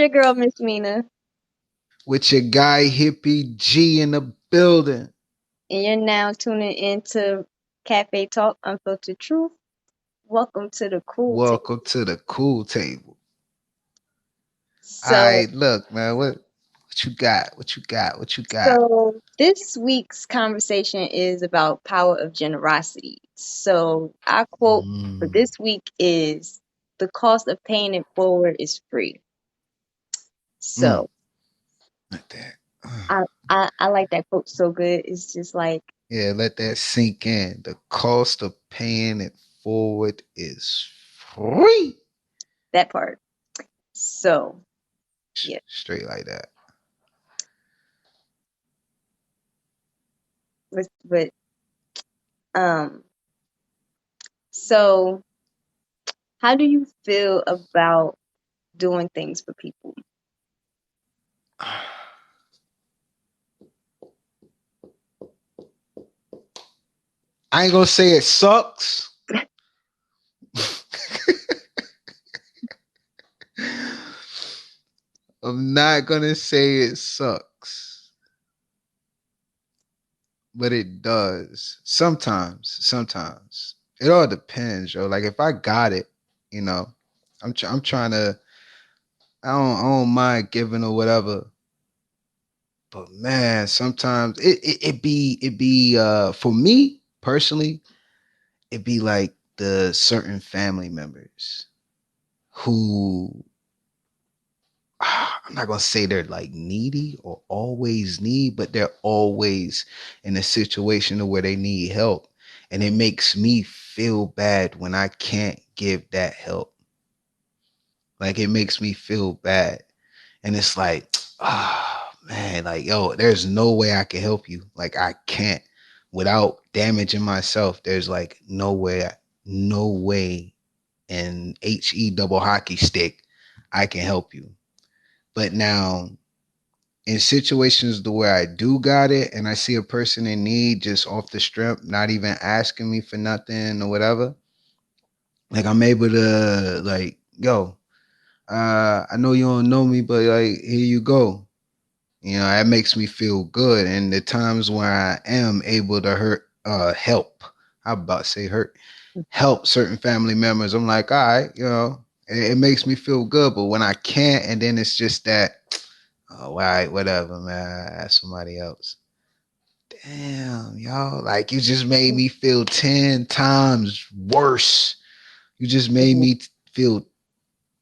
your girl, Miss Mina, with your guy Hippie G in the building. and you're now tuning into Cafe Talk Unfiltered Truth. Welcome to the cool table. Welcome to the cool table. All So, right, look, man, what you got? What you got? What you got? so this week's conversation is about power of generosity. So, our quote for Mm, this week is, "The cost of paying it forward is free." mm, So, like that. I like that quote so good. It's just like Yeah, let that sink in. The cost of paying it forward is free. that part. So, yeah, Straight like that. but um, so how do you feel about doing things for people? I ain't gonna say it sucks. I'm not gonna say it sucks, but it does. Sometimes. It all depends, yo. Like if I got it, you know, I'm trying to. I don't mind giving or whatever. But man, sometimes it be for me personally, it be like the certain family members who I'm not gonna say they're like needy or always need, but they're always in a situation where they need help. And it makes me feel bad when I can't give that help. Like it makes me feel bad. And it's like, man, like, yo, there's no way I can help you. Like I can't without damaging myself. There's like no way in HE double hockey stick I can help you. But now in situations the way I do got it and I see a person in need just off the strip, not even asking me for nothing or whatever, like I'm able to like, yo, I know you don't know me, but like here you go. You know, that makes me feel good. And the times where I am able to help, how about say hurt, help certain family members, I'm like, all right, you know, it makes me feel good. But when I can't, and then it's just that, oh, all right, whatever, man, ask somebody else. Damn, y'all, like you just made me feel 10 times worse. You just made Mhm. me feel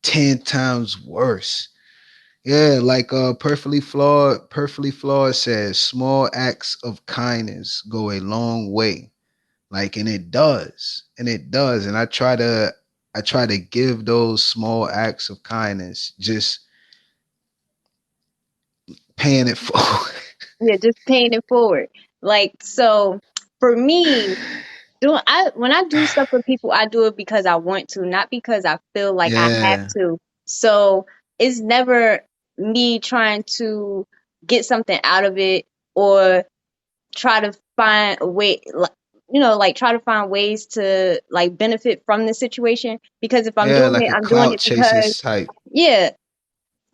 10 times worse. Yeah, like perfectly flawed says small acts of kindness go a long way. Like and it does. And it does. And I try to give those small acts of kindness, just paying it forward. Yeah, just paying it forward. Like so, for me, doing I when I do stuff for people, I do it because I want to, not because I feel like I have Yeah. to. So it's never me trying to get something out of it or try to find a way, like, like try to find ways to like benefit from the situation. Because if I'm Yeah, doing like it, a I'm doing clout it chasing because, type. yeah,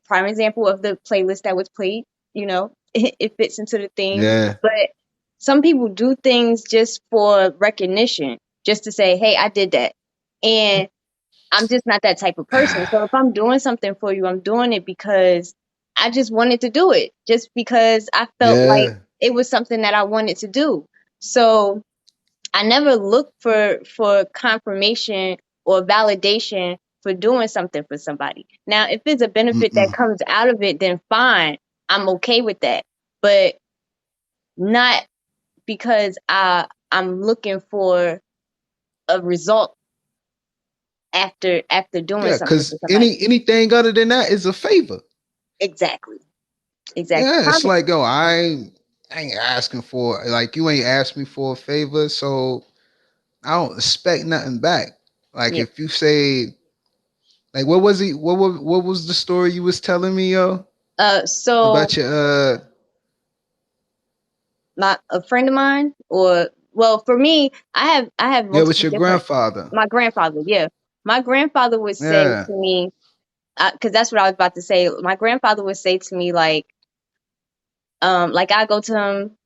prime example of the playlist that was played, it fits into the theme. Yeah. But some people do things just for recognition, just to say, hey, I did that. And I'm just not that type of person. So if I'm doing something for you, I'm doing it because I just wanted to do it, just because I felt like Yeah. it was something that I wanted to do. So I never look for confirmation or validation for doing something for somebody. Now, if it's a benefit that Mm-mm. comes out of it, then fine. I'm okay with that. But not because I'm looking for a result after doing Yeah, something because for somebody. anything other than that is a favor. Exactly. Exactly. Yeah, it's like, yo, I ain't asking for like you ain't asked me for a favor, so I don't expect nothing back. Like Yeah. if you say like what was he what was the story you was telling me, yo? So About your my a friend of mine, or well, for me, I have yeah, with multiple your different. grandfather. My grandfather, yeah, my grandfather would say Yeah. to me, because that's what I was about to say. My grandfather would say to me like I go to him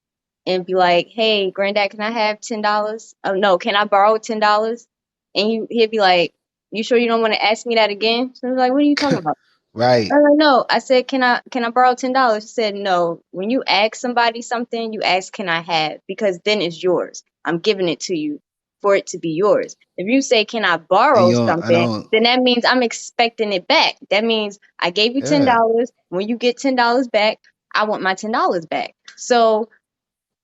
and be like, "Hey, granddad, can I have $10? Oh no, can I borrow $10?" And he'd be like, "You sure you don't want to ask me that again?" So I'm like, "What are you talking about?" Right. No. I said, can I borrow $10? She said, no. When you ask somebody something, you ask, can I have? Because then it's yours. I'm giving it to you for it to be yours. If you say, can I And borrow you don't, I something, don't, then that means I'm expecting it back. That means I gave you yeah. $10. When you get $10 back, I want my $10 back. So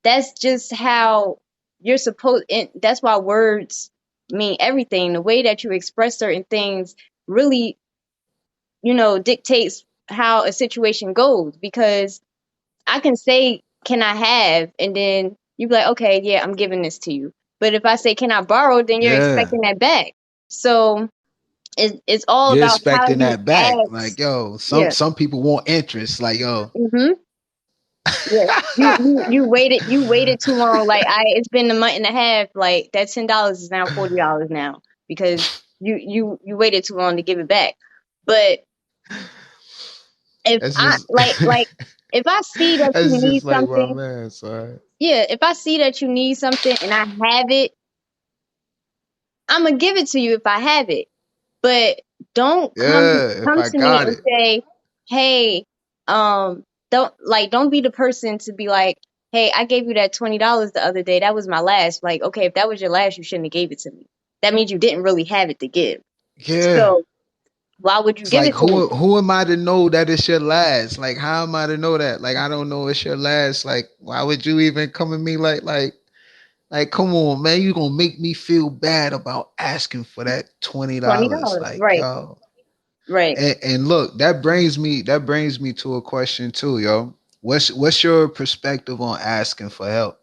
that's just how you're supposed, and that's why words mean everything. The way that you express certain things really, dictates how a situation goes, because I can say, can I have? And then you be like, okay, yeah, I'm giving this to you. But if I say, can I borrow? Then you're Yeah. expecting that back. So it's all You're about how expecting you that back. ask. Like, yo, some Yeah. some people want interest. Like, yo. hmm Yeah. You waited too long. Like it's been a month and a half. Like that $10 is now $40 now because you waited too long to give it back. But if That's I just like if I see that you that's need just like my something, man, son. yeah, if I see that you need something and I have it, I'm gonna give it to you if I have it. But don't Yeah, if come I to me got and it. say, "Hey, don't be the person to be like, "Hey, I gave you that $20 the other day. That was my last." Like, okay, if that was your last, you shouldn't have gave it to me. That means you didn't really have it to give. Yeah. So why would you It's give like it to me? who am I to know that it's your last? Like how am I to know that? Like I don't know it's your last. Like why would you even come at me like come on, man, you gonna make me feel bad about asking for that $20. $20, Like, right? yo. Right. And look, that brings me to a question too, yo. What's your perspective on asking for help?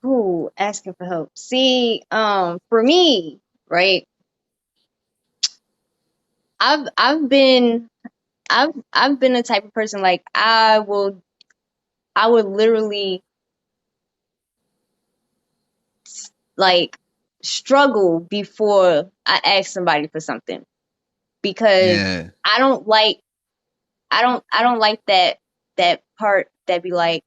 Who asking for help? See, for me, right? I've been I've been the type of person like I would literally like struggle before I ask somebody for something because Yeah. I don't like I don't like that part that be like,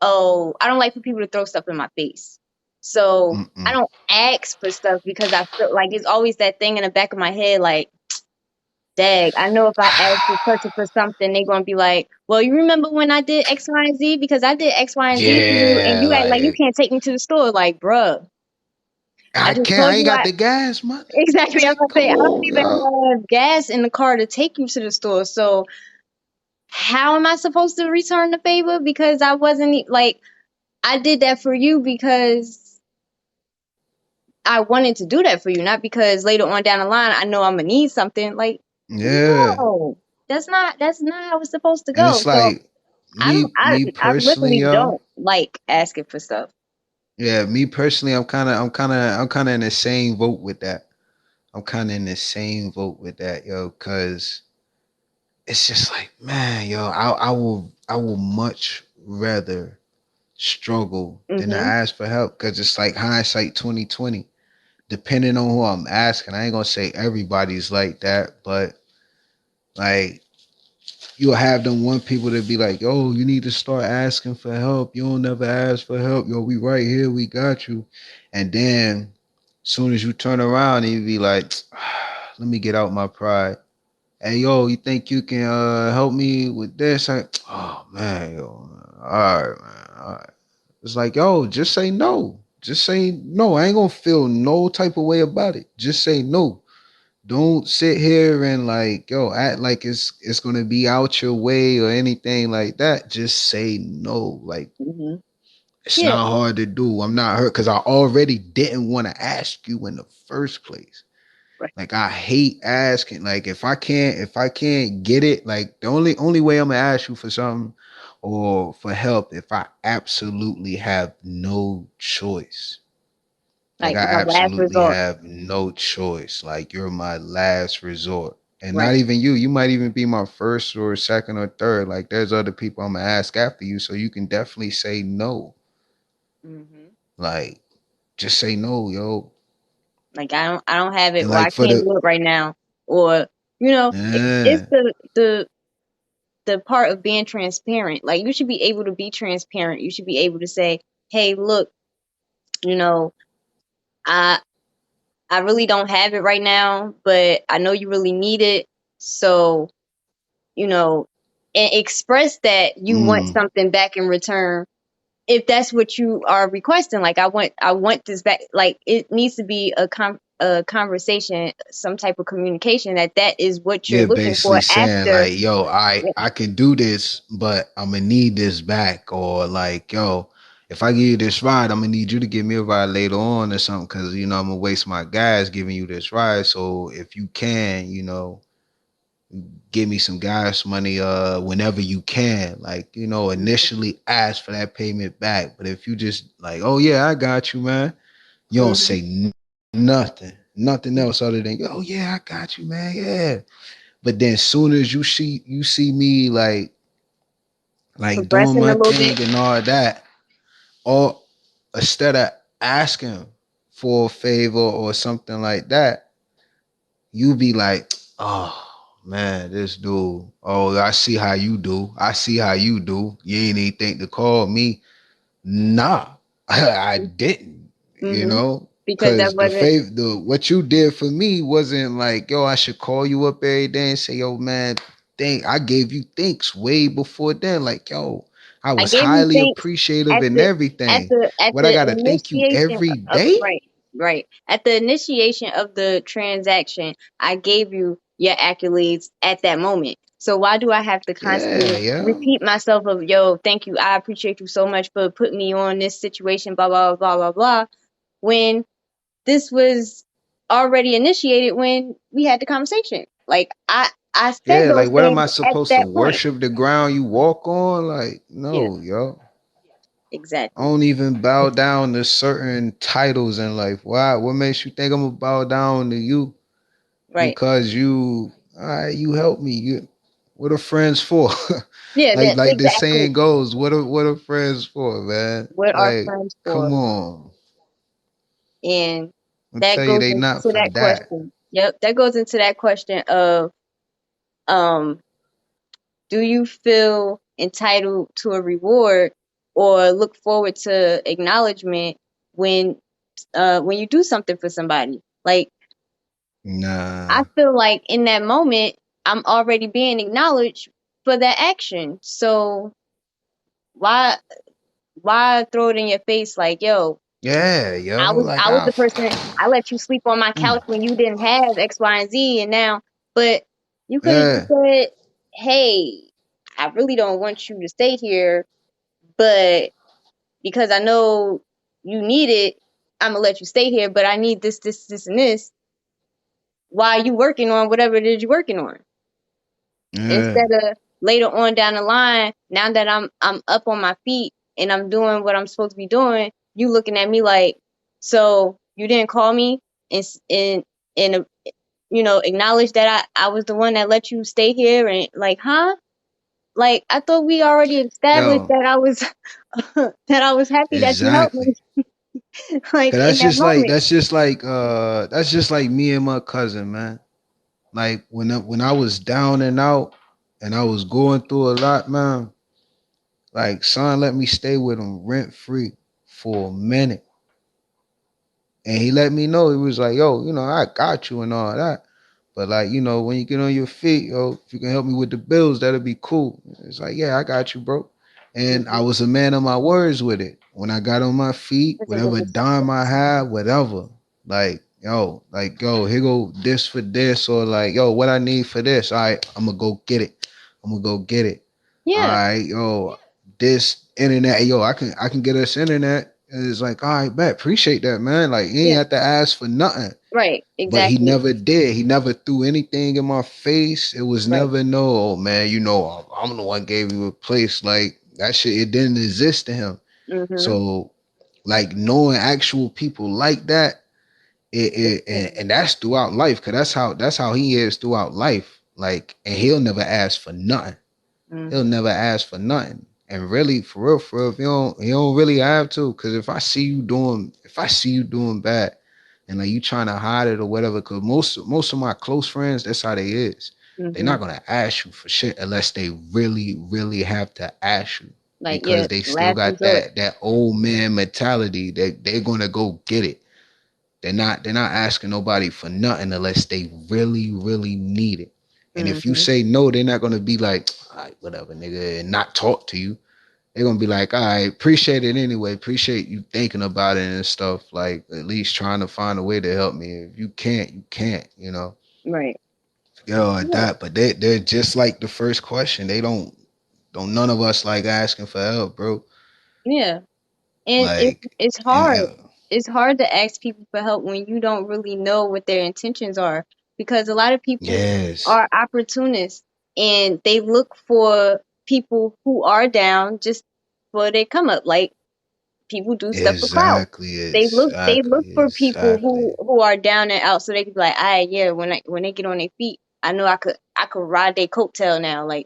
oh, I don't like for people to throw stuff in my face. So I Mm-mm. don't ask for stuff because I feel like it's always that thing in the back of my head like, dag, I know if I ask this person for something, they're gonna be like, well, you remember when I did X, Y, and Z? Because I did X, Y, and Z for you, and Yeah, you act like you like can't take me to the store. Like, bruh, I I just can't. told I ain't you got the gas money. exactly. I was Like, gonna say, come I don't on, yo. even have gas in the car to take you to the store. So how am I supposed to return the favor? Because I wasn't like, I did that for you because I wanted to do that for you, not because later on down the line I know I'm gonna need something. Like, Yeah. no, that's not how it's supposed to And go. it's So like I don't. me I personally, literally yo. don't like asking for stuff. Yeah, me personally, I'm kinda in the same vote with that. I'm kinda in the same vote with that, yo, cause it's just like, man, yo, I will much rather struggle than to Mhm. ask for help. Cause it's like hindsight 2020. Depending on who I'm asking, I ain't gonna say everybody's like that, but like you'll have them one people that be like, "Oh, you need to start asking for help. You don't never ask for help. Yo, we right here. We got you." And then, soon as you turn around, and you be like, "Let me get out my pride." Hey, yo, you think you can help me with this? Oh man, yo, all right, man, all right. It's like, yo, just say no. Just say no. I ain't gonna feel no type of way about it. Just say no. Don't sit here and like, yo, act like it's gonna be out your way or anything like that. Just say no. Like Mhm. it's Yeah. not hard to do. I'm not hurt because I already didn't want to ask you in the first place. Right. Like I hate asking. Like if I can't get it, like the only way I'm gonna ask you for something or for help if I absolutely have no choice. Like Like I my last absolutely resort. have no choice. Like you're my last resort. And Right. not even you. You might even be my first or second or third. Like there's other people I'm gonna ask after you. So you can definitely say no. Mhm. Like just say no, yo. Like I don't have it, And or I like for can't the do it right now, or It's Yeah. the part of being transparent. Like, you should be able to be transparent. You should be able to say, "Hey, look, you know, I I really don't have it right now, but I know you really need it. So, you know, and express that you want Mm. something back in return if that's what you are requesting. Like, I want this back. Like, it needs to be a conversation, some type of communication, that is what you're Yeah, looking for basically saying after. like, yo, I can do this, but I'm gonna need this back, or like, yo, if I give you this ride, I'm gonna need you to give me a ride later on or something, because I'm gonna waste my gas giving you this ride. So if you can, give me some gas money whenever you can, like, initially ask for that payment back. But if you just like, oh yeah, I got you, man, you don't Hmm. say nothing else other than, oh yeah, I got you, man, yeah. But then soon as you see me like doing Progressing a my little thing bit. and all that, or instead of asking for a favor or something like that, you be like, oh man, this dude. Oh, I see how you do. I see how you do. You ain't even think to call me. Nah, I didn't. Hmm. Because that Cause the wasn't. fav the what you did for me wasn't like, yo, I should call you up every day and say, yo, man, I gave you thanks way before then. Like, yo, I I was gave you highly thanks appreciative at and the at everything. the at What I the gotta thank you initiation every of, day? right, right, at the initiation of the transaction. I gave you your accolades at that moment. So why do I have to Yeah, constantly yeah. repeat myself of, yo, thank you, I appreciate you so much for putting me on this situation, blah blah blah blah blah, when this was already initiated when we had the conversation. Like, I said Yeah, those like what am things I at supposed to that point. worship the ground you walk on? Like, Yeah, no, yo. I exactly. don't even bow down to certain titles in life. Why? What makes you think I'm gonna bow down to you? Right. Because you help me. What are friends for? Yeah, like that like the exactly. saying goes, what are friends for, man? What are Like, friends come for? on. And I'll that tell you goes they into not for that that. question. Yep, that goes into that question of, um, do you feel entitled to a reward or look forward to acknowledgement when when you do something for somebody? Like, I Nah. feel like in that moment I'm already being acknowledged for that action. So why why throw it in your face like, yo, Yeah, I yo. was Like I was the person. I let you sleep on my couch when you didn't have X, Y, and Z, and now, but you could have just yeah. said, "Hey, I really don't want you to stay here, but because I know you need it, I'm gonna let you stay here. But I need this, this, this, and this. While you working on whatever it is you're working on, Yeah. instead of later on down the line, now that I'm up on my feet and I'm doing what I'm supposed to be doing, you looking at me like, so you didn't call me and and acknowledge that I was the one that let you stay here, and like, huh? Like, I thought we already established Yo, that I was that I was happy that you helped exactly. me, like, Cause in that moment. that's just like me and my cousin, man. Like when I was down and out and I was going through a lot, man, like son let me stay with him rent free for a minute. And he let me know, he was like, yo, I got you and all that. But like, when you get on your feet, yo, if you can help me with the bills, that'll be cool. It's like, yeah, I got you, bro. And I Hmm. was a man of my words with it. When I got on my feet, That's a good whatever dime I response. had, whatever. Yo, here go this for this, or like, yo, what I need for this. All right, I'm gonna go get it. I'm gonna go get it. All Yeah. right, yo, this internet, yo, I can get us internet. And it's like, all right, bet, appreciate that, man. Like, you ain't Yeah. have to ask for nothing. Right. But he Exactly. never did. He never threw anything in my face. It was Right. never no, oh man, I'm the one gave you a place. Like that shit, it didn't exist to him. Hmm. So like knowing actual people like that, and that's throughout life, cause that's how he is throughout life. Like, and he'll never ask for nothing. He'll Hmm. never ask for nothing. And really, for real, if you don't really have to, cause if I see you doing bad, and like you trying to hide it or whatever. Cause most of my close friends, that's how they is. They're Mhm. not gonna ask you for shit unless they really, really have to ask you Like, yeah, because they still last got resort. that old man mentality that they're gonna go get it. They're not asking nobody for nothing unless they really, really need it. And if you Mhm. say no, they're not gonna be like, all right, whatever, nigga, and not talk to you. They're gonna be like, all right, appreciate it anyway. Appreciate you thinking about it and stuff. Like at least trying to find a way to help me. If you can't, you can't, Right. Yo, Yeah. that, but they're just like the first question. They don't none of us like asking for help, bro. Yeah. And Like it's hard. and It's hard to ask people for help when you don't really know what their intentions are, because a lot of people yes, are opportunists and they look for people who are down just for their come up. Like, people do stuff for clout. exactly, They look exactly, for people exactly. who are down and out so they can be like, ah, yeah, when they get on their feet, I know I could ride their coattail now. Like,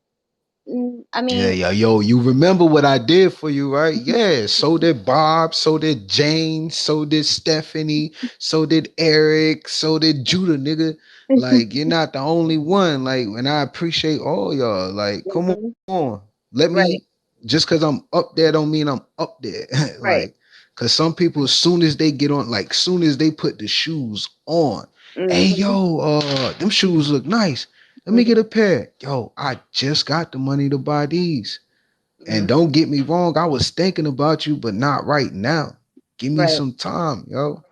I Yeah, mean, yeah, yo, you remember what I did for you, right? Yeah, so did Bob, so did Jane, so did Stephanie, so did Eric, so did Judah, nigga. Like, you're not the only one. Like, and I appreciate all y'all. Like, come mhm, on. Let right, me, just because I'm up there don't mean I'm up there. right, Like, because some people, as soon as they get on, like, soon as they put the shoes on, hey, mhm, yo, them shoes look nice. Let me get mhm, a pair. Yo, I just got the money to buy these. And mhm, don't get me wrong, I was thinking about you, but not right now. Give me right, some time, yo.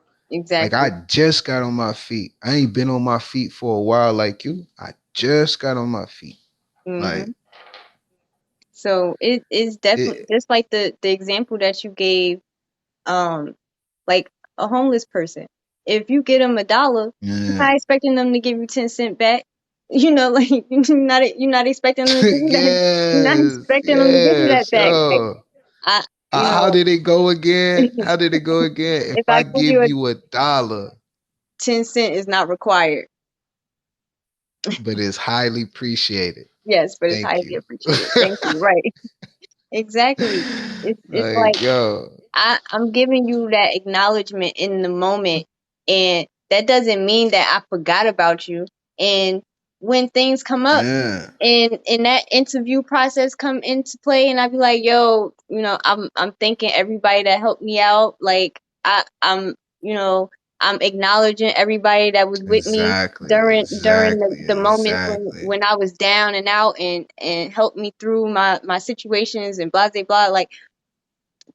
Like exactly. I just got on my feet. I ain't been on my feet for a while like you. I just got on my feet. Like Mhm. So it is definitely it just like the example that you gave, um, like a homeless person. If you get them $1, you're yeah. not expecting them to give you 10 cents back. Like, you're not expecting them to give you that. You're not yes, expecting them to give you that yes, back. Like, yo. I, How did it go again? How did it go again? If if I I give you give a you $1, 10 cent is not required. but it's highly appreciated. Yes, but it's Thank highly you. appreciated. Thank you. Right. Exactly. It's like, Like, yo. I'm giving you that acknowledgement in the moment, and that doesn't mean that I forgot about you. And when things come up Yeah. and that interview process come into play, and I be like, yo, I'm thanking everybody that helped me out. Like, I'm you know I'm acknowledging everybody that was with me Exactly, during exactly, the moments exactly. when I was down and out, and helped me through my situations and blah blah blah. Like,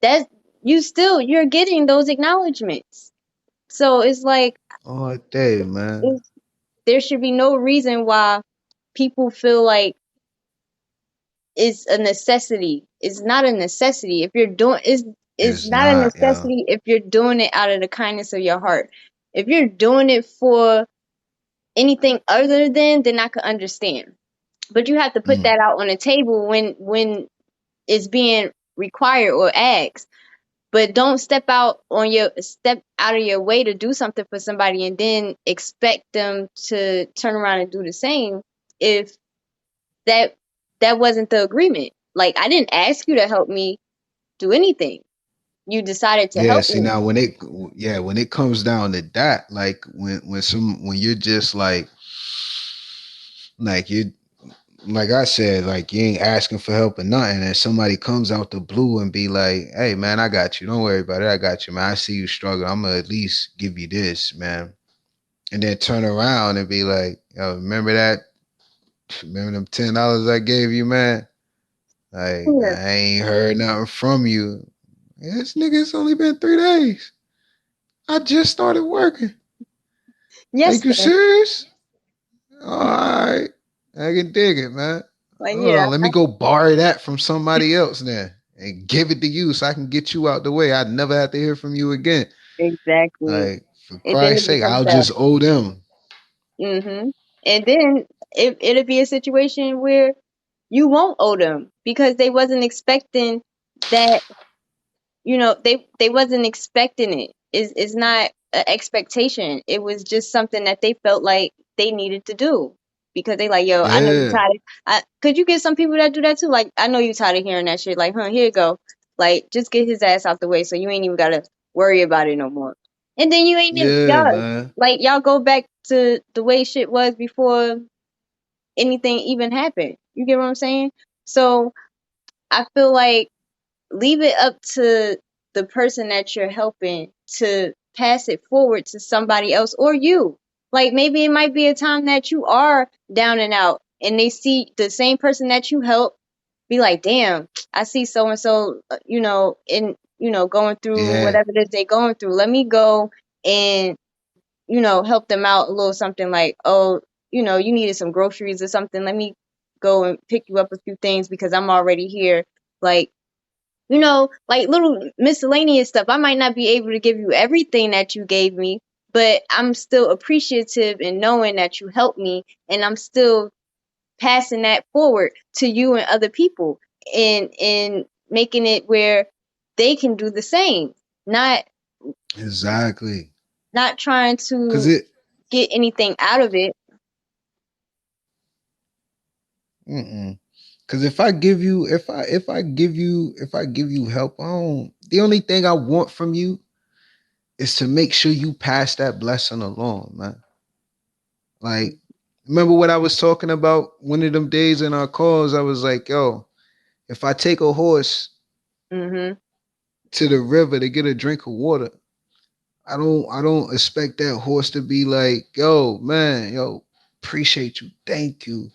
that, you're getting those acknowledgments. So it's like, All day, man. it's, there should be no reason why people feel like it's a necessity. It's not a necessity. If you're doing it's It's not a not, yo. necessity if you're doing it out of the kindness of your heart. If you're doing it for anything other than, then I could understand. But you have to put Mm. that out on the table when it's being required or asked. But don't step out of your way to do something for somebody and then expect them to turn around and do the same if that that wasn't the agreement. Like, I didn't ask you to help me do anything. You decided to Yeah, help see me. now when it comes down to that, like when you're just like you like I said, like you ain't asking for help or nothing, and somebody comes out the blue and be like, "Hey, man, I got you. Don't worry about it. I got you, man. I see you struggling. I'm gonna at least give you this, man." And then turn around and be like, "Yo, remember that? Remember them $10 I gave you, man? Like Yeah. I ain't heard nothing from you. This nigga, it's only been 3 days. I just started working. Yes, Like you sir. serious? All right, I can dig it, man. Like, Hold yeah, on, let me go borrow that from somebody else then and give it to you so I can get you out the way. I'd never have to hear from you again. exactly. Like for And then it Christ's sake, becomes I'll that. just owe them. And then it'll be a situation where you won't owe them because they wasn't expecting that. They wasn't expecting it. It's not an expectation. It was just something that they felt like they needed to do because they like, yo, I know you Yeah. tired. Could you get some people that do that too? Like, I know you tired of hearing that shit. Like, huh, here you go. Like, just get his ass out the way so you ain't even gotta worry about it no more. And then you ain't even Yeah, y'all man. like y'all go back to the way shit was before anything even happened. You get what I'm saying? So I feel like leave it up to the person that you're helping to pass it forward to somebody else or you. Like maybe it might be a time that you are down and out and they see the same person that you help be like, damn, I see so and so, in, going through Yeah. whatever it is they going through. Let me go and, help them out a little something like, oh, you needed some groceries or something. Let me go and pick you up a few things because I'm already here. Like, like little miscellaneous stuff. I might not be able to give you everything that you gave me, but I'm still appreciative in knowing that you helped me, and I'm still passing that forward to you and other people, and making it where they can do the same. Not Exactly. not trying Cause to it get anything out of it. mm-mm. Cause if I give you help, I don't the only thing I want from you is to make sure you pass that blessing along, man. Like, remember what I was talking about one of them days in our calls? I was like, yo, if I take a horse Mhm. to the river to get a drink of water, I don't expect that horse to be like, yo, man, yo, appreciate you, thank you.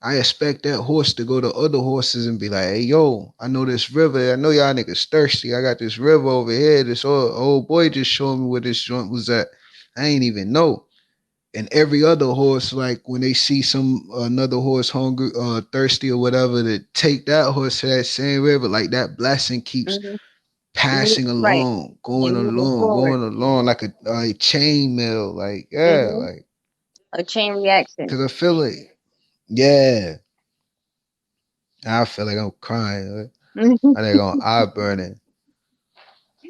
I expect that horse to go to other horses and be like, hey, yo, I know this river. I know y'all niggas thirsty. I got this river over here. This old boy just showed me where this joint was at. I ain't even know. And every other horse, like when they see some another horse hungry, thirsty or whatever, to take that horse to that same river, like that blessing keeps Mhm. Right. And moving forward. going along like a chain mail. Like, yeah, Mhm. like, A chain reaction. cause I feel it. Yeah, I feel like I'm crying. Like, I think on eye burning.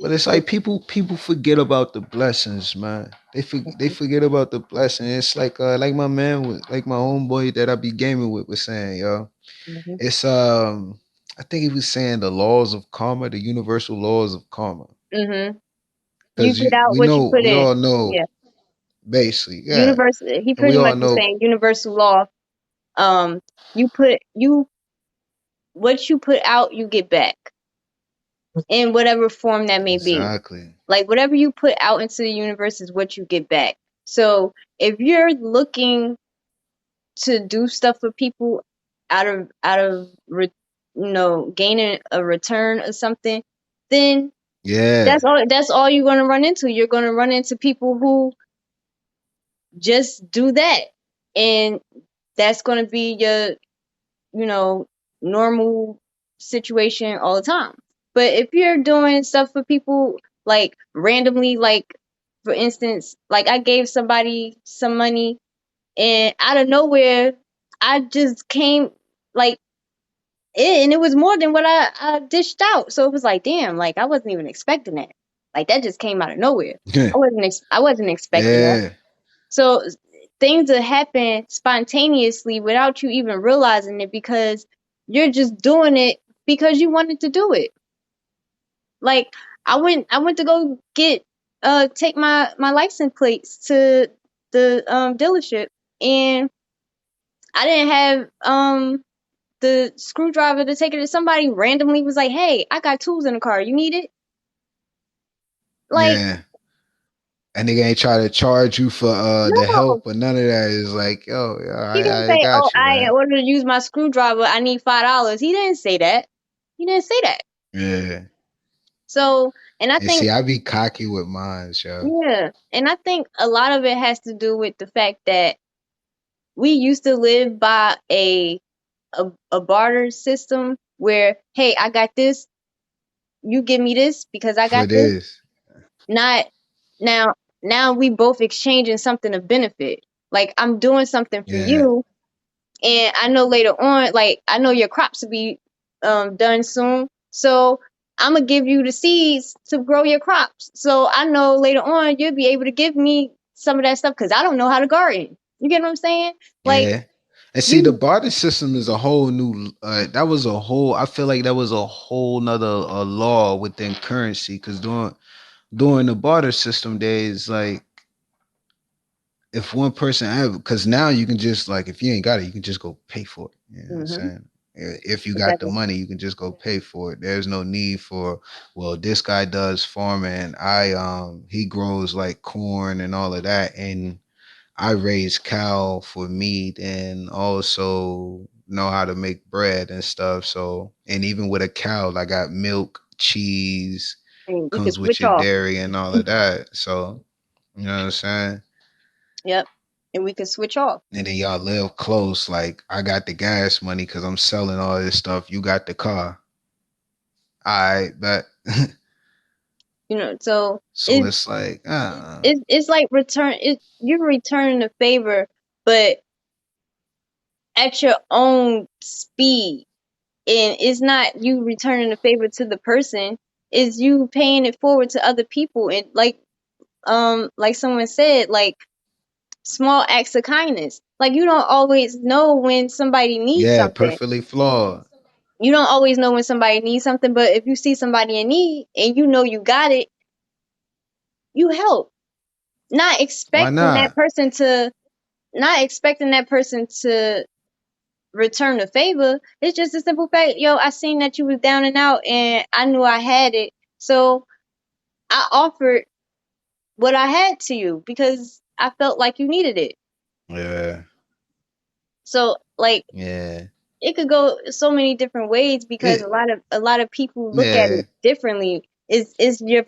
But it's like people forget about the blessings, man. They forget about the blessing. It's like my man was like my homeboy that I be gaming with was saying, yo. Mhm. It's I think he was saying the laws of karma, the universal laws of karma. Mhm. You Because get out what you put we in. all know Yeah. basically, yeah. Universe. He And we pretty all much was know, saying universal law. You put you what you put out, you get back in whatever form that may be. exactly. Like whatever you put out into the universe is what you get back. So if you're looking to do stuff for people out of gaining a return or something, then Yeah. that's all you're going to run into. You're going to run into people who just do that, and that's going to be your you know normal situation all the time. But if you're doing stuff for people like randomly, like for instance, like I gave somebody some money and out of nowhere I just came like and it was more than what I dished out. So it was like, damn, like I wasn't even expecting that. Like that just came out of nowhere. I wasn't expecting that. Yeah. So things that happen spontaneously without you even realizing it because you're just doing it because you wanted to do it. Like I went to go get take my license plates to the dealership, and I didn't have the screwdriver to take it to somebody randomly was like, "Hey, I got tools in the car. You need it?" Like, Yeah. And they ain't try to charge you for the no. help or none of that. It's like, yo, yeah, He didn't I say, "Oh, got you, in man. order to use my screwdriver, I need $5." He didn't say that. He didn't say that. Yeah. So, and I And see, think, I be cocky with mine, yo. yeah, and I think a lot of it has to do with the fact that we used to live by a barter system where, hey, I got this, you give me this because I For got this. this. Not now. Now we both exchanging something of benefit. Like I'm doing something for Yeah. you, and I know later on, like I know your crops will be done soon, so I'm gonna give you the seeds to grow your crops. So I know later on you'll be able to give me some of that stuff because I don't know how to garden. You get what I'm saying? Like Yeah. And see, the you, barter system is a whole new. That was a whole. I feel like that was a whole nother law within currency. Because during during the barter system days, like if one person have, because now you can just like if you ain't got it, you can just go pay for it. You know what I'm Mm-hmm. saying? If you got the Exactly. money, you can just go pay for it. There's no need for, well, this guy does farming. I he grows like corn and all of that, and I raise cow for meat and also know how to make bread and stuff. So, and even with a cow, I got milk, cheese, And we could comes with switch your off. dairy and all of that. So, you know what I'm saying? Yep. And we could switch off. And then y'all live close. Like I got the gas money because I'm selling all this stuff. You got the car. I but So so it, it's like it's like you're returning a favor, but at your own speed. And it's not you returning a favor to the person, it's you paying it forward to other people. And like someone said, like small acts of kindness. Like you don't always know when somebody needs yeah, something. perfectly flawed. You don't always know when somebody needs something, but if you see somebody in need and you know you got it, you help. Not Why expecting that not? person to not expecting that person to return the favor. It's just a simple fact, yo, I seen that you was down and out and I knew I had it. So I offered what I had to you because I felt like you needed it. Yeah, So like yeah, it could go so many different ways because it, a lot of people look at yeah. it differently. Is your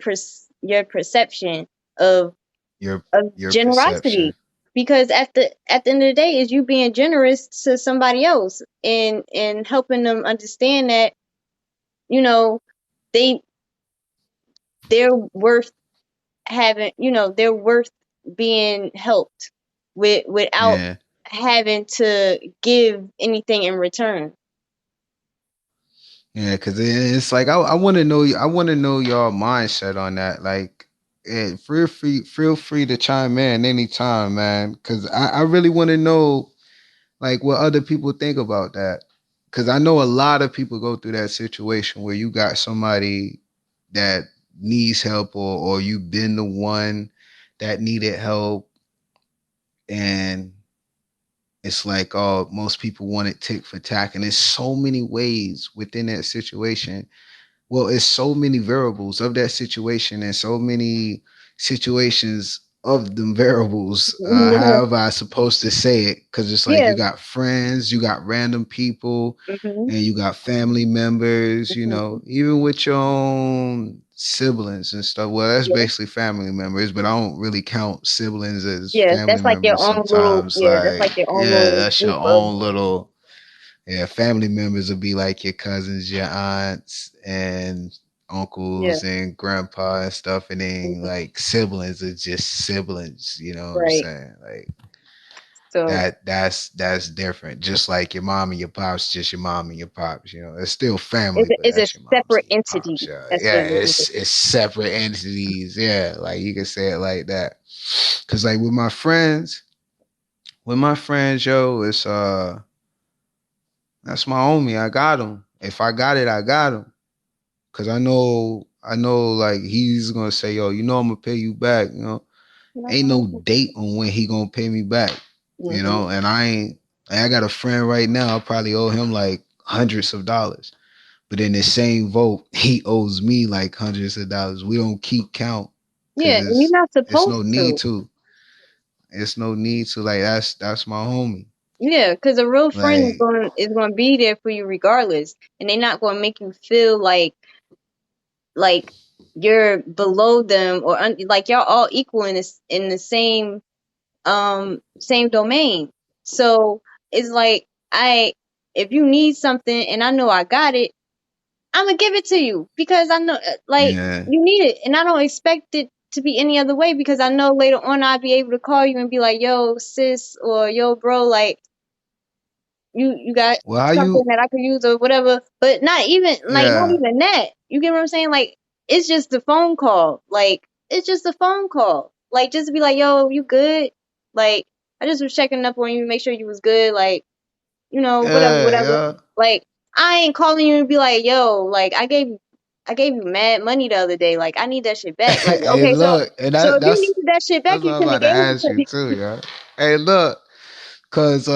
perception of Your of your generosity. perception. Because at the end of the day is you being generous to somebody else and helping them understand that, you know, they they're worth having, they're worth being helped without Yeah, having to give anything in return. yeah, because it's like I want to know. I want to know y'all mindset on that. Like, yeah, feel free to chime in anytime, man. Because I really want to know like what other people think about that. Because I know a lot of people go through that situation where you got somebody that needs help, or you've been the one that needed help, and it's like, oh, most people want it tick for tack, and there's so many ways within that situation. Well, it's so many variables of that situation, and so many situations of them variables. However, I supposed to say it, because it's like Yeah. you got friends, you got random people, Mhm. and you got family members. You Mhm. know, even with your own siblings and stuff. Well, that's Yeah. basically family members, but I don't really count siblings as Yeah. family That's like your members. own little. Sometimes, Yeah. That's like, like your own yeah, little that's your group of. own little, yeah, family members will be like your cousins, your aunts, and Yeah. uncles and grandpa and stuff, and then Mhm. like siblings are just siblings. You know what I'm Right. saying? Like So that's different. Just like your mom and your pops, just your mom and your pops. You know, it's still family, but it's a that's your moms separate and your entity. pops. Yeah, That's yeah, what it is. it's separate entities. Yeah, like you can say it like that. Cause like with my friends, yo, it's that's my homie. I got him. If I got it, I got him. Cause I know, like he's gonna say, yo, you know, I'm gonna pay you back. You know, ain't no date on when he gonna pay me back. You Mm-hmm. know, and I ain't. I got a friend right now. I probably owe him like hundreds of dollars. But in the same vote, he owes me like hundreds of dollars. We don't keep count because Yeah, and you're not it's no supposed need to. to. It's no need to. Like that's my homie. Yeah, because a real friend Like is going to be there for you regardless, and they're not going to make you feel like you're below them or like y'all all equal in this in the same domain. So it's like I if you need something and I know I got it, I'm gonna give it to you because I know like yeah, you need it, and I don't expect it to be any other way because I know later on I'll be able to call you and be like, yo, sis, or yo, bro, like you got well, how something you? that I could use or whatever. But not Yeah, even that. You get what I'm saying? Like it's just the phone call. Like it's just a phone call. Like just to be like, yo, you good? Like I just was checking up on you, make sure you was good. Like whatever, yeah, whatever. yeah. Like I ain't calling you and be like, yo, like I gave you. I gave you mad money the other day. Like, I need that shit back. Like, Hey, okay, so look, and so if you that's needed that shit back, that's what you I'm couldn't have about to gave it ask to you me. too, yeah. Hey, look, cause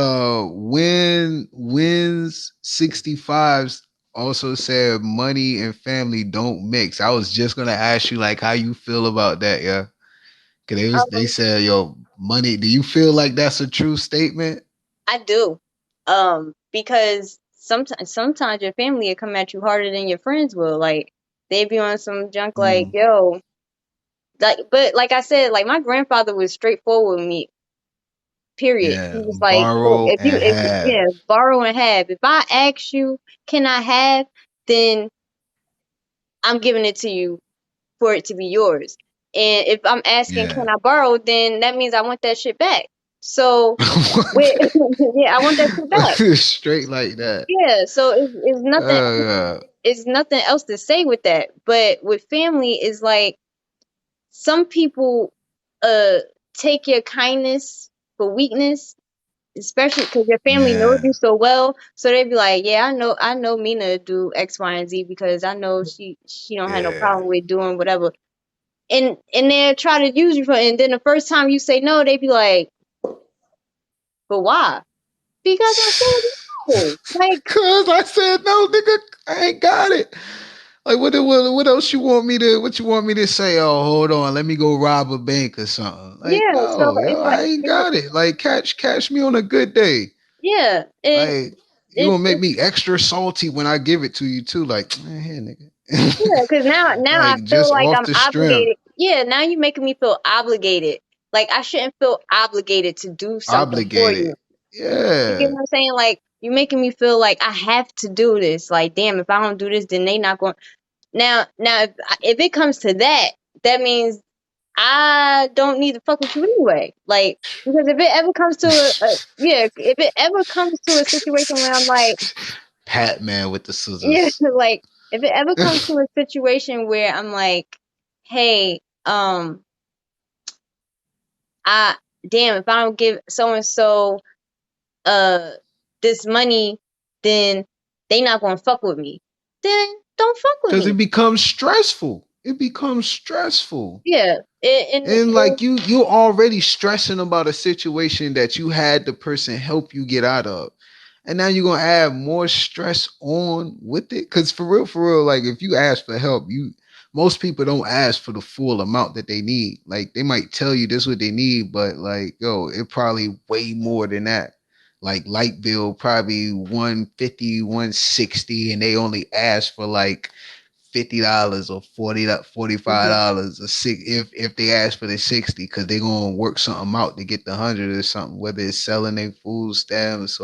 Wins 65s also said money and family don't mix. I was just gonna ask you like how you feel about that, yeah. Cause they Um, said yo money. Do you feel like that's a true statement? I do. Because sometimes your family will come at you harder than your friends will. Like, they be on some junk like, Mm, yo, like, but like I said, like, my grandfather was straightforward with me. Period. He yeah, was like, yo, borrow and if have. yeah, borrow and have. If I ask you, can I have? Then I'm giving it to you for it to be yours. And if I'm asking, can Yeah. I borrow? Then that means I want that shit back. So with What? yeah, I want that shit back. Straight like that. Yeah. So it's nothing. Yeah. It's nothing else to say with that. But with family, is like some people uh take your kindness for weakness, especially because your family knows Yeah. you so well. So they'd be like, yeah, I know Mina do X, Y, and Z because I know she don't have no Yeah. problem with doing whatever. And they'll try to use you for, and then the first time you say no, they be like, but why? Because I said no. Like, Cause I said no, nigga. I ain't got it. Like what else you want me to what you want me to say? Oh, hold on, let me go rob a bank or something. Like, yeah. So no, yo, it's I like, ain't got it. Like catch me on a good day. yeah, Like you it gonna make me extra salty when I give it to you too. Like, man, here, yeah, nigga. because now I Like feel just like off I'm the strength. obligated. Yeah, now you're making me feel obligated. Like, I shouldn't feel obligated to do something for you. Obligated. You get Yeah. what I'm saying? Like, you're making me feel like I have to do this. Like, damn, if I don't do this, then they not going. Now, if it comes to that, that means I don't need to fuck with you anyway. Like, because if it ever comes to yeah, if it ever comes to a situation where I'm like, Pat man with the yeah, scissors. like, if it ever comes to a situation where I'm like, hey, I damn, if I don't give so and so uh this money, then they not gonna fuck with me. Then don't fuck with Cause me. it becomes stressful. It becomes stressful. Yeah, And like you already stressing about a situation that you had the person help you get out of. And now you're gonna add more stress on with it. Cause for real, like if you ask for help, you most people don't ask for the full amount that they need. Like they might tell you this is what they need, but like, yo, it probably way more than that. Like light bill probably 150, 160, and they only ask for like $50 or 45 mhm, dollars or six if they ask for the 60 because they're gonna work something out to get the 100 or something, whether it's selling their food stamps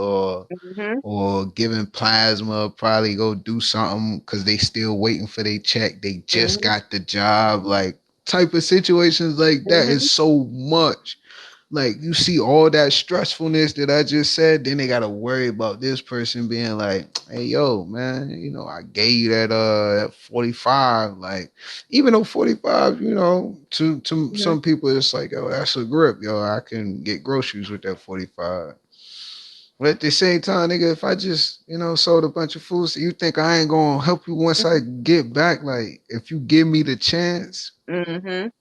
mhm, or giving plasma, probably go do something because they still waiting for their check. They just mhm, got the job, like type of situations like that is mhm, so much. Like you see all that stressfulness that I just said, then they gotta worry about this person being like, hey yo, man, I gave you that 45. Like, even though 45, to mhm, some people it's like, oh, that's a grip, yo. I can get groceries with that 45. But at the same time, nigga, if I just, sold a bunch of foods, you think I ain't gonna help you once I get back? Like, if you give me the chance, mhm.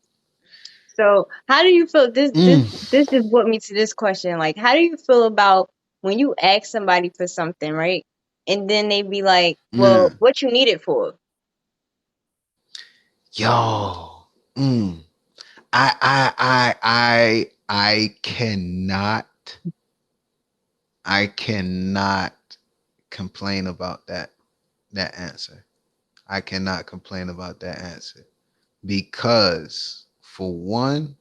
So, how do you feel? mm, This just brought me to this question. Like, how do you feel about when you ask somebody for something, right? And then they be like, "Well, mm, what you need it for?" yo, mm. I cannot complain about that answer. I cannot complain about that answer because for one,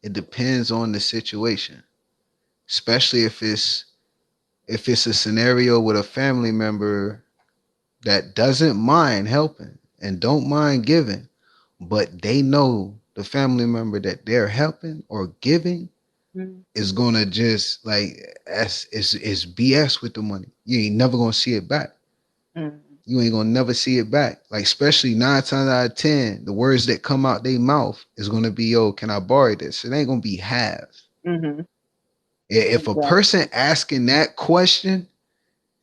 it depends on the situation, especially if it's a scenario with a family member that doesn't mind helping and don't mind giving, but they know the family member that they're helping or giving Mhm, is gonna just like it's BS with the money. You ain't never gonna see it back. mhm, You ain't gonna never see it back. Like especially 9 times out of 10, the words that come out their mouth is gonna be, "Yo, can I borrow this?" It ain't gonna be half. mhm. If a Exactly. person asking that question,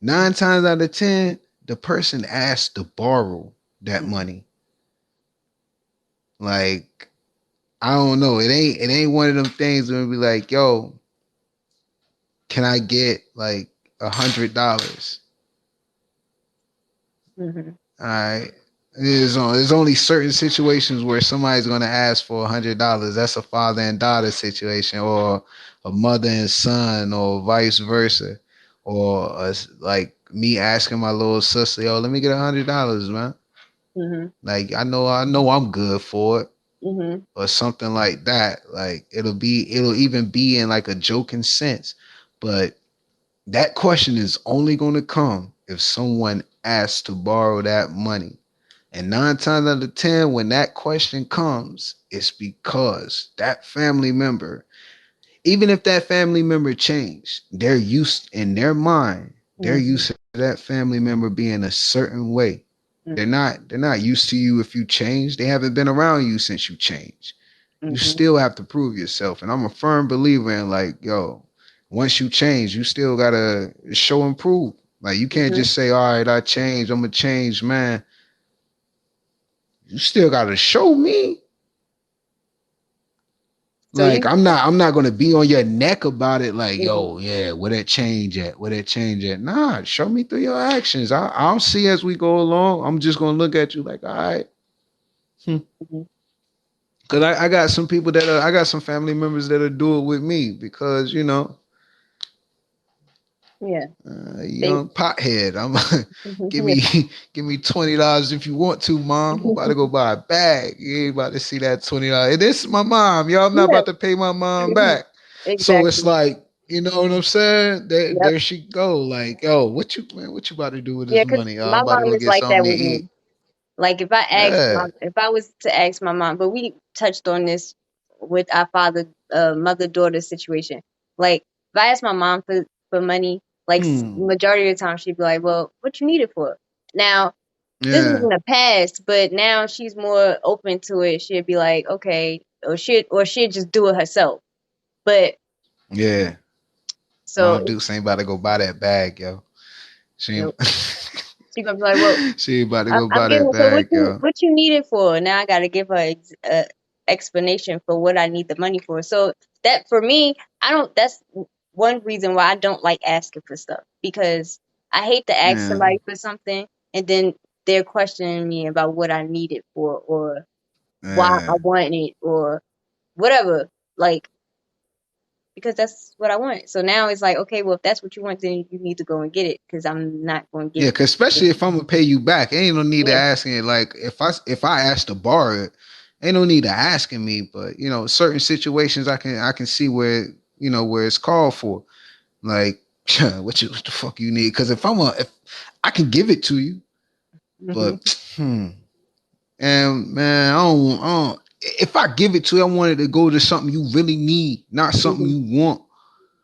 9 times out of 10, the person asked to borrow that Mhm, money. Like, I don't know. It ain't one of them things where it be like, yo, can I get like $100? Mhm. All right. There's only certain situations where somebody's gonna ask for $100. That's a father and daughter situation, or a mother and son, or vice versa, or like me asking my little sister, "Yo, let me get $100, man." Mhm. Like I know I'm good for it, Mhm. or something like that. Like it'll even be in like a joking sense, but that question is only gonna come if someone asks to borrow that money. And 9 times out of 10, when that question comes, it's because that family member, even if that family member changed, they're used in their mind, they're Mhm. used to that family member being a certain way. They're Mhm. not they're not used to you if you change. They haven't been around you since you changed. You Mhm. still have to prove yourself. And I'm a firm believer in like, yo, once you change, you still gotta show and prove. Like you can't Mhm. just say, all right, I changed, I'm a changed man. You still gotta show me. So Like you. I'm not gonna be on your neck about it. Like, Mhm. yo, yeah, where that change at? Where that change at? Nah, show me through your actions. I'll see as we go along. I'm just gonna look at you like, all right. Hmm. Mhm. Cause I got some people I got some family members that'll do it with me because Yeah. They. young pothead. I'm give Yeah. me give me $20 if you want to, mom. I'm about to go buy a bag. You ain't about to see that $20. And this is my mom, y'all. I'm not Yeah. about to pay my mom Mhm. back. So it's Exactly. like, you know what I'm saying? Yep. There she go. Like, yo, what you about to do with Yeah, this because money? my I'm about to mom go is get like that something to with eat. me. Like Yeah. if I was to ask my mom, but we touched on this with our mother daughter situation. Like if I ask my mom for money, like Hmm. majority of the time she'd be like, "Well, what you need it for?" Now this was Yeah. in the past, but now she's more open to it. She'd be like, "Okay," or she'd just do it herself. But Yeah. so Mom Dukes ain't about to go buy that bag, yo. She ain't, nope. She gonna be like, "Well, she ain't about to I'm, go I'm buy getting that it. So bag, yo. what you need it for? Now I got to give her explanation for what I need the money for. So that for me, I don't. That's one reason why I don't like asking for stuff because I hate to ask Yeah. somebody for something and then they're questioning me about what I need it for or why I Yeah. want it or whatever. Like because that's what I want. So now it's like, okay, well if that's what you want, then you need to go and get it because I'm not going to give Yeah, it to cause you. especially if I'm gonna pay you back, ain't no need to Yeah. asking it. Like if I ask to borrow it, ain't no need to asking me. But certain situations I can see where where it's called for. Like what the fuck you need? Cause if I can give it to you, Hmm. but and man, I don't. If I give it to you, I want it to go to something you really need, not something Hmm. you want.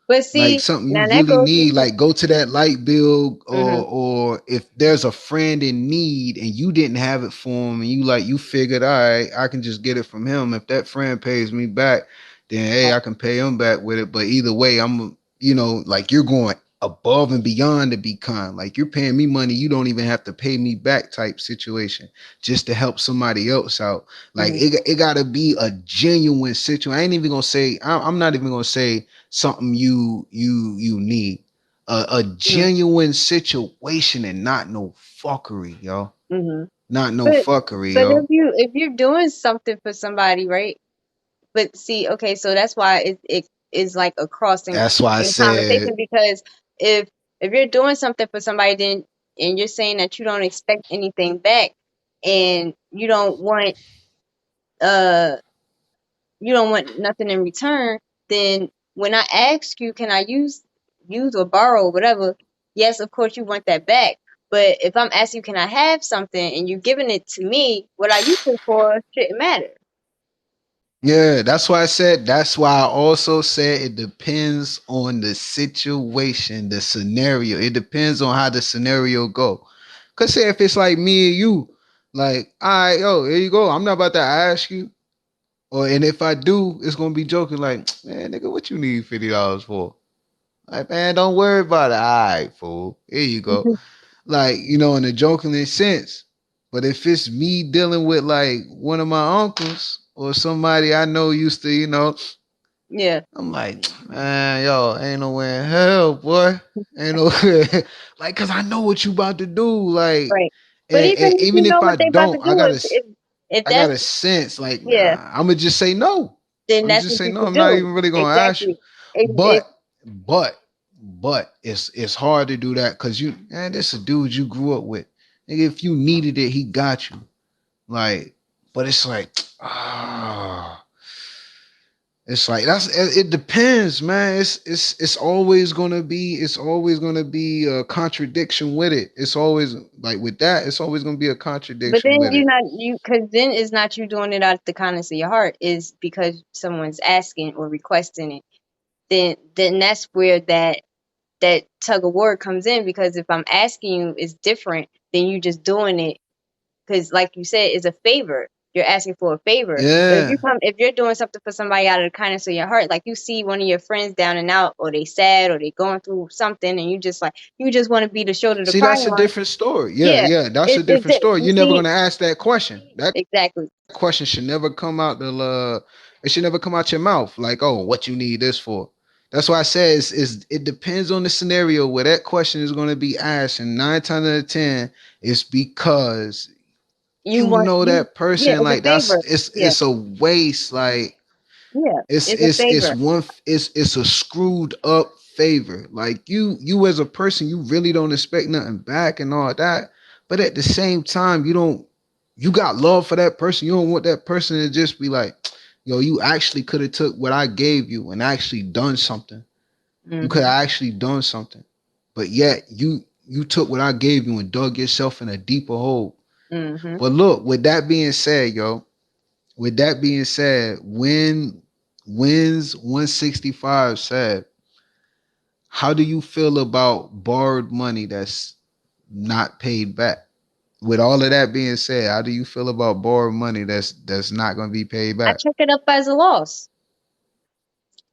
But Like see, something you now that really goes need, into like go to that light bill, hmm or if there's a friend in need and you didn't have it for him and you figured, all right, I can just get it from him. If that friend pays me back, then hey, I can pay him back with it. But either way, like you're going above and beyond to be kind. Like you're paying me money, you don't even have to pay me back type situation just to help somebody else out. Like hmm it gotta be a genuine situation. I ain't even gonna say, I'm not even gonna say something you need a hmm genuine situation and not no fuckery, yo. hmm Not no But fuckery, but yo. if you're doing something for somebody, right? But see, okay, so that's why it is like a crossing That's why I in said, conversation because if if you're doing something for somebody, then and you're saying that you don't expect anything back, and uh you don't want nothing in return, then when I ask you, can I use or borrow or whatever? Yes, of course you want that back. But if I'm asking you, can I have something, and you're giving it to me, what I use it for shouldn't matter. yeah, that's why I also said it depends on the situation, the scenario. It depends on how the scenario go. Cause say if it's like me and you, like, all right, yo, here you go. I'm not about to ask you. And if I do, it's gonna be joking like, man, nigga, what you need $50 for? Like, man, don't worry about it. All right, fool. Here you go. Like, in a jokingly sense. But if it's me dealing with like one of my uncles or somebody I know used to, Yeah, I'm like, man, yo, ain't nowhere in hell, boy. Ain't nowhere. Like, cause I know what you about to do. Like, right. But and even if you even if know I what they about to don't, do, if I got that's a sense. Like, yeah, nah, I'm gonna just say no. then I'm that's just what say you no. should I'm not do. even really gonna ask you. Exactly. It But, but, but it's hard to do that because this a dude you grew up with. Nigga, if you needed it, he got you. Like, but it's like, ah. It's like it depends, man. It's always gonna be a contradiction with it. It's always like with that, it's always gonna be a But contradiction then with you're it. not you because then it's not you doing it out of the kindness of your heart. Is because someone's asking or requesting it. Then that's where that tug of war comes in. Because if I'm asking you, it's different than you just doing it. Because like you said, it's a favor. You're asking for a favor. But Yeah. if you're doing something for somebody out of the kindness of your heart, like you see one of your friends down and out, or they sad, or they going through something, and you just want to be the shoulder to See, cry that's a on. different story. Yeah, Yeah, yeah, that's a different story. you You're never see gonna ask that question. That exactly. question should never come out it should never come out your mouth. Like, oh, what you need this for? That's why I say is it depends on the scenario where that question is gonna be asked, and 9 times out of 10, it's because You you want know you that yeah, person it's a like that's favor. Yeah, it's a waste. Like yeah, it's it's a it's it's favor. one it's a screwed up favor. Like you as a person, you really don't expect nothing back and all that. But at the same time, you got love for that person. You don't want that person to just be like, yo, you actually could have took what I gave you and actually done something. You could Mhm. have actually done something. But yet you took what I gave you and dug yourself in a deeper hole. Mhm. But look, with that being said, yo, with that being said, when wins 165 said, how do you feel about borrowed money that's not paid back? With all of that being said, how do you feel about borrowed money that's not going to be paid I back? chuck it up as a loss.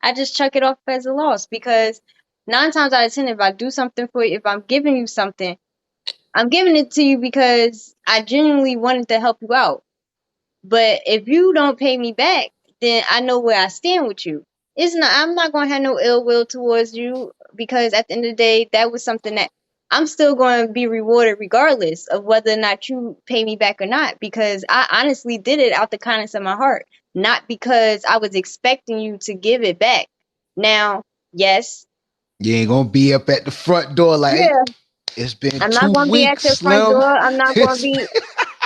I just chuck it off as a loss because 9 times out of 10, if I do something for you, if I'm giving you something, I'm giving it to you because I genuinely wanted to help you out. But if you don't pay me back, then I know where I stand with you. It's not. I'm not gonna have no ill will towards you because at the end of the day, that was something that I'm still going to be rewarded regardless of whether or not you pay me back or not. Because I honestly did it out the kindness of my heart, not because I was expecting you to give it back. Now, yes, You ain't going to be up at the front door like, hey, yeah, it's been I'm not two going to be at weeks, your front Slim. door. I'm not going to be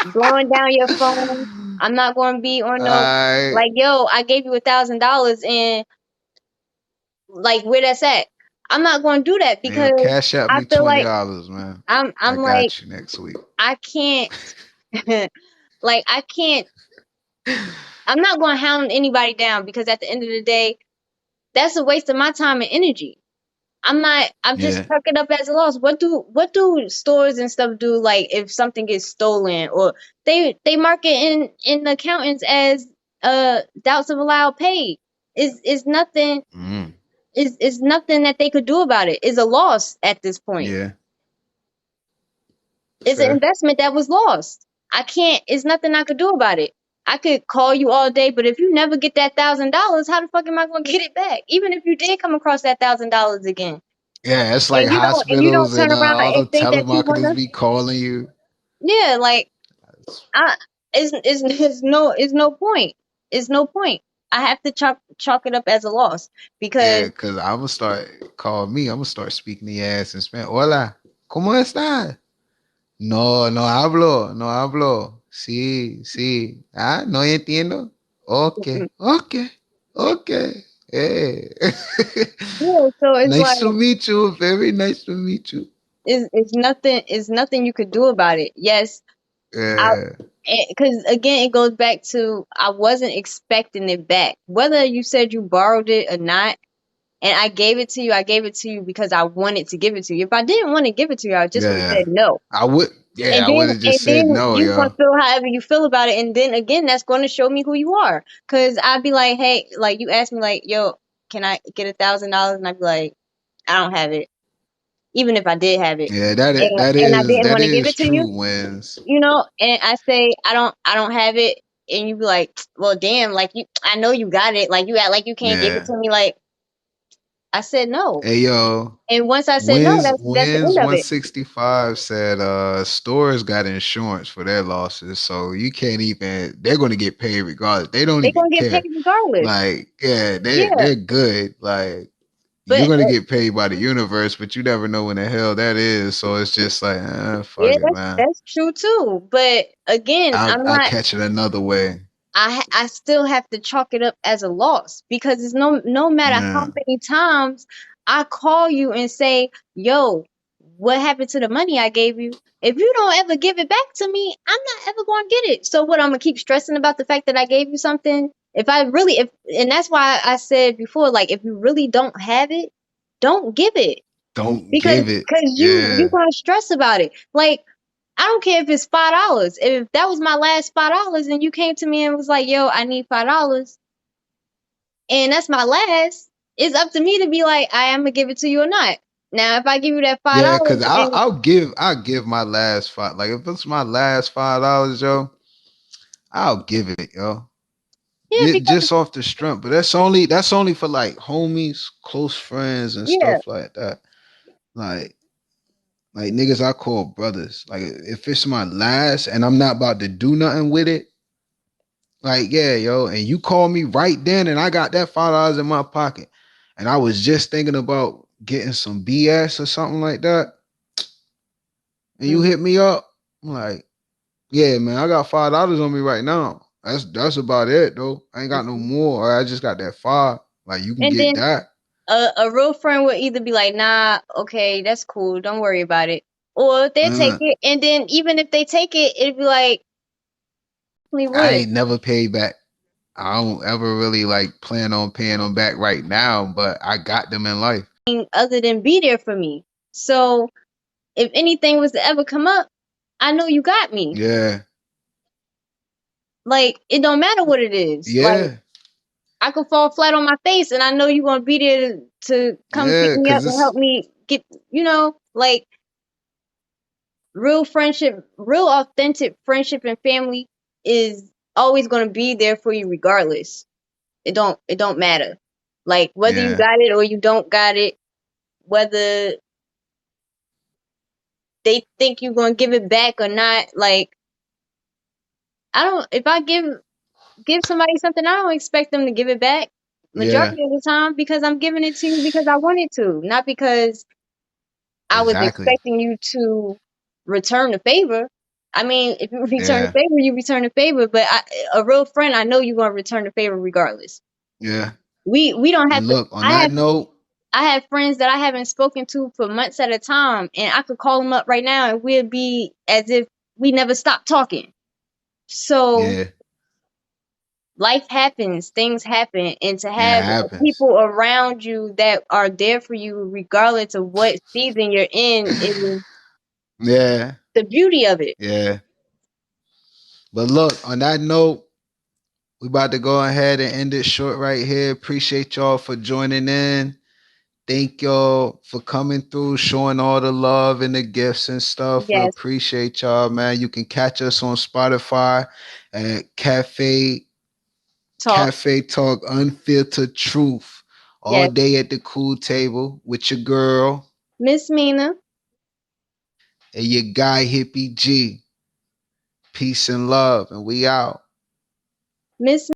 blowing down your phone. I'm not going to be on no Alright. like, yo, I gave you $1,000 and like where that's at. I'm not going to do that Man, because cash out I me feel like $20, man. I I'm like got you next week. I can't like I can't. I'm not going to hound anybody down because at the end of the day, that's a waste of my time and energy. I'm not. I'm just Yeah. chucking up as a loss. What do stores and stuff do? Like if something gets stolen, or they mark it in the accountants as doubts of allowed pay. Is nothing. Mm, Is nothing that they could do about it. Is a loss at this point. yeah. It's an Fair. investment that was lost. I can't. It's nothing I could do about it. I could call you all day, but if you never get that $1,000, how the fuck am I gonna get it back? Even if you did come across that $1,000 again, Yeah, it's like and you don't hospitals turn and around all and the think that you wanna, telemarketers be calling you. yeah, like I, it's no point. It's no point. I have to chalk it up as a loss Yeah, because because I'm gonna start call me. I'm gonna start speaking the ass in Spanish. Hola, ¿cómo estás? No, no hablo, no hablo. Sí, sí. Ah, no entiendo. Okay, okay, okay. Hey. yeah, so it's like Nice to meet you. Very nice to meet you. it's nothing you could do about it. Yes, I Yeah, because again it goes back to I wasn't expecting it back. Whether you said you borrowed it or not, and I gave it to you because I wanted to give it to you. If I didn't want to give it to you, I just would have yeah. said no. I would. Yeah, And I would then have and just said then no, you gonna yo. feel however you feel about it, and then again that's gonna show me who you are. Cause I'd be like, hey, like you ask me like, yo, can I get $1,000? And I'd be like, I don't have it. even if I did have it. Yeah, And I didn't that want to give is it to you, true wins. and I say I don't have it, and you be like, well, damn, like I know you got it, like you act like you can't give it Yeah. to me, like I said no, Hey yo, and once I said no, that's the Wins end of it. 165 said stores got insurance for their losses, so you can't even they're gonna get paid regardless. They don't They're even gonna get paid care. regardless. Like, yeah, Yeah, they're good. Like you're but gonna get paid by the universe, but you never know when the hell that is. So it's just like, fuck yeah, it, man. that's true too. But again, I'm I'll not. catch it another way. I still have to chalk it up as a loss because it's no matter how Yeah. many times I call you and say, "Yo, what happened to the money I gave you?" If you don't ever give it back to me, I'm not ever going to get it. So what, I'm going to keep stressing about the fact that I gave you something? If I really if And that's why I said before, like, if you really don't have it, don't give it, Don't because give it. you Yeah. going to stress about it. Like, I don't care if it's $5. If that was my last $5 and you came to me and was like, "Yo, I need $5," and that's my last, it's up to me to be like, I am gonna give it to you or not. Now, if I give you that five Yeah, dollars cause and I'll give my last five. Like if it's my last $5, yo, I'll give it, yo. yeah, because Just off the strength. But that's only for like homies, close friends, and yeah, stuff like that. Like like niggas I call brothers. Like if it's my last and I'm not about to do nothing with it, like yeah, yo, and you call me right then and I got that $5 in my pocket, and I was just thinking about getting some BS or something like that, and you mhm. hit me up, I'm like, yeah, man, I got $5 on me right now. That's about it though. I ain't got no more. I just got that five. Like you can And get then that. a real friend would either be like, "Nah, okay, that's cool, don't worry about it," or they'll take Uh, it. And then even if they take it, it'd be like, "We I would." ain't never paid back. I don't ever really like plan on paying them back right now, but I got them in life. Other than be there for me. So if anything was to ever come up, I know you got me. Yeah, Like, it don't matter what it is. Like, yeah, I could fall flat on my face and I know you're gonna be there to come pick yeah. me up Cause and it's help me get, like, real friendship, real authentic friendship and family is always gonna be there for you regardless. It don't matter. Like, whether you yeah, got it or you don't got it, whether they think you're gonna give it back or not, like, I don't if I give somebody something, I don't expect them to give it back yeah. majority of the time, because I'm giving it to you because I wanted to, not because I was Exactly. expecting you to return the favor. I mean, if you return the Yeah, favor, you return the favor. But a real friend, I know you're gonna return the favor regardless. yeah. We don't have And to. look, on that note, I have friends that I haven't spoken to for months at a time, and I could call them up right now, and we'd be as if we never stopped talking. So yeah, life happens, things happen, and to it have happens. people around you that are there for you regardless of what season you're in is Yeah, the beauty of it. yeah. But look, on that note, we about to go ahead and end it short right here. Appreciate y'all for joining in. Thank y'all for coming through, showing all the love and the gifts and stuff. We Yes, appreciate y'all, man. You can catch us on Spotify at talk. Cafe Talk Unfiltered Truth. All Yes, day at the cool table with your girl Miss Mina, and your guy Hippie G. Peace and love, and we out. Miss